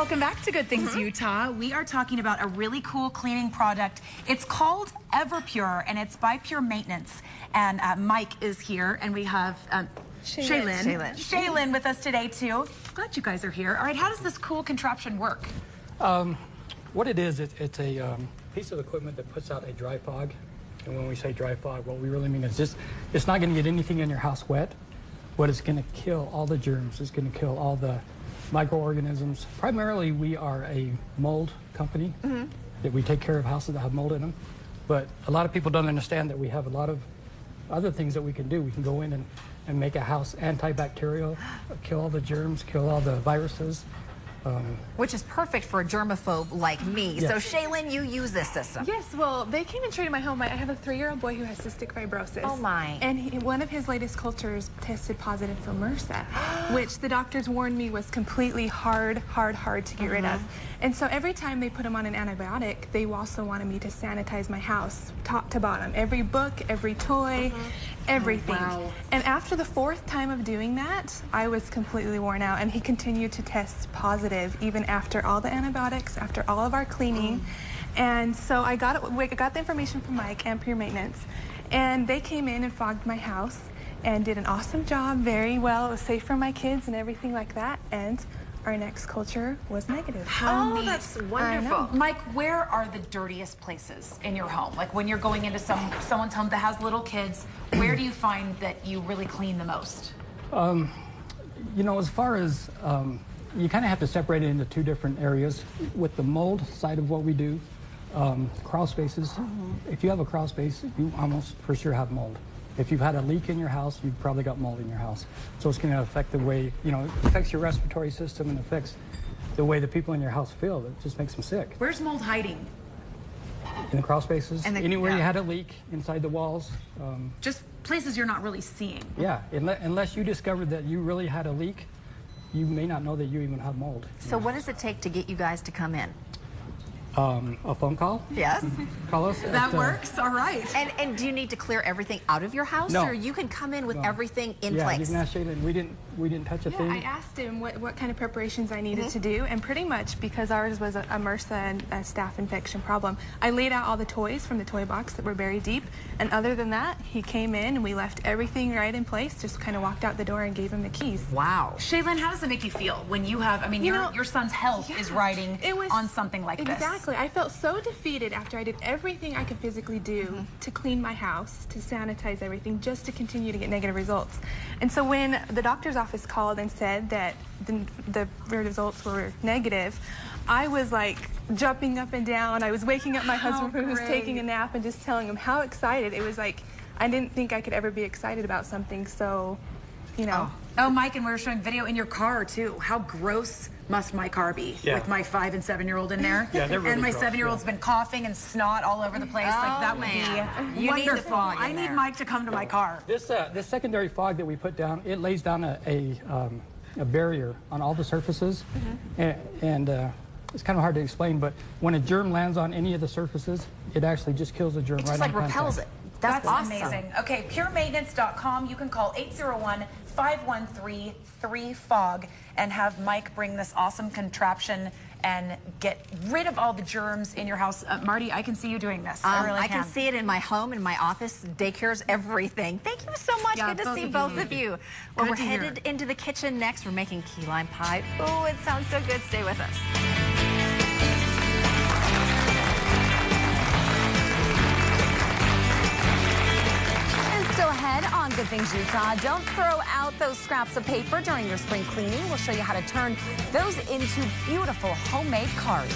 Welcome back to Good Things Utah. We are talking about a really cool cleaning product. It's called Everpure, and it's by Pure Maintenance. And Mike is here, and we have Shaylin with us today too. Glad you guys are here. All right, how does this cool contraption work? What it is, it's a piece of equipment that puts out a dry fog. And when we say dry fog, what we really mean is just, it's not going to get anything in your house wet, but it's going to kill all the germs. It's going to kill all the microorganisms. Primarily, we are a mold company that we take care of houses that have mold in them. But a lot of people don't understand that we have a lot of other things that we can do. We can go in and make a house antibacterial, kill all the germs, kill all the viruses. Which is perfect for a germaphobe like me. Yes. So, Shaylin, you use this system. Yes, well, they came and treated my home. I have a 3-year-old boy who has cystic fibrosis. Oh, my. And one of his latest cultures tested positive for MRSA, which the doctors warned me was completely hard to get rid of. And so every time they put him on an antibiotic, they also wanted me to sanitize my house, top to bottom. Every book, every toy, everything. Oh, wow. And after the 4th time of doing that, I was completely worn out, and he continued to test positive even after all the antibiotics, after all of our cleaning. And so I got the information from Mike and Pure Maintenance, and they came in and fogged my house and did an awesome job, very well. It was safe for my kids and everything like that. And our next culture was negative. How neat. That's wonderful. Mike, where are the dirtiest places in your home? Like when you're going into someone's home that has little kids, where do you find that you really clean the most? You know, as far as, you kind of have to separate it into 2 different areas. With the mold side of what we do, crawl spaces, if you have a crawl space, you almost for sure have mold. If you've had a leak in your house, you've probably got mold in your house. So it's going to affect the way, you know, it affects your respiratory system and affects the way the people in your house feel. It just makes them sick. Where's mold hiding? In the crawl spaces, And anywhere you had a leak inside the walls. Just places you're not really seeing. Yeah, unless you discovered that you really had a leak, you may not know that you even have mold. So what does it take to get you guys to come in? A phone call? Yes. Call us. That works, all right. And do you need to clear everything out of your house? No. Or you can come in with everything in Yeah, you place? can ask Shaylin. We didn't touch a Yeah, thing. I asked him what kind of preparations I needed to do, and pretty much because ours was a MRSA and a staph infection problem, I laid out all the toys from the toy box that were buried deep, and other than that, he came in and we left everything right in place, just kind of walked out the door and gave him the keys. Wow. Shaylin, how does it make you feel when you have, I mean, your son's health is riding on something like this? Exactly. I felt so defeated after I did everything I could physically do to clean my house, to sanitize everything, just to continue to get negative results. And so when the doctor's office called and said that the results were negative, I was like jumping up and down. I was waking up my husband who was taking a nap and just telling him how excited. It was like, I didn't think I could ever be excited about something so, you know. Oh, Mike, and we were showing video in your car, too. How gross must my car be with my 5- and 7-year-old in there? Yeah, they're really and my gross, 7-year-old's been coughing and snot all over the place. Like, that would be You need the wonderful. fog in I need there. Mike to come to my car. This secondary fog that we put down, it lays down a barrier on all the surfaces, and it's kind of hard to explain, but when a germ lands on any of the surfaces, it actually just kills the germ It right just on like repels contact. it. That's awesome. amazing. Okay, puremaintenance.com. You can call 801-513-3FOG and have Mike bring this awesome contraption and get rid of all the germs in your house. Marty, I can see you doing this. I can see it in my home, in my office, daycares, everything. Thank you so much. Yeah, Good to see both of you. Well, we're headed into the kitchen next. We're making key lime pie. Oh, it sounds so good. Stay with us. Still ahead on Good Things Utah. Don't throw out those scraps of paper during your spring cleaning. We'll show you how to turn those into beautiful homemade cards.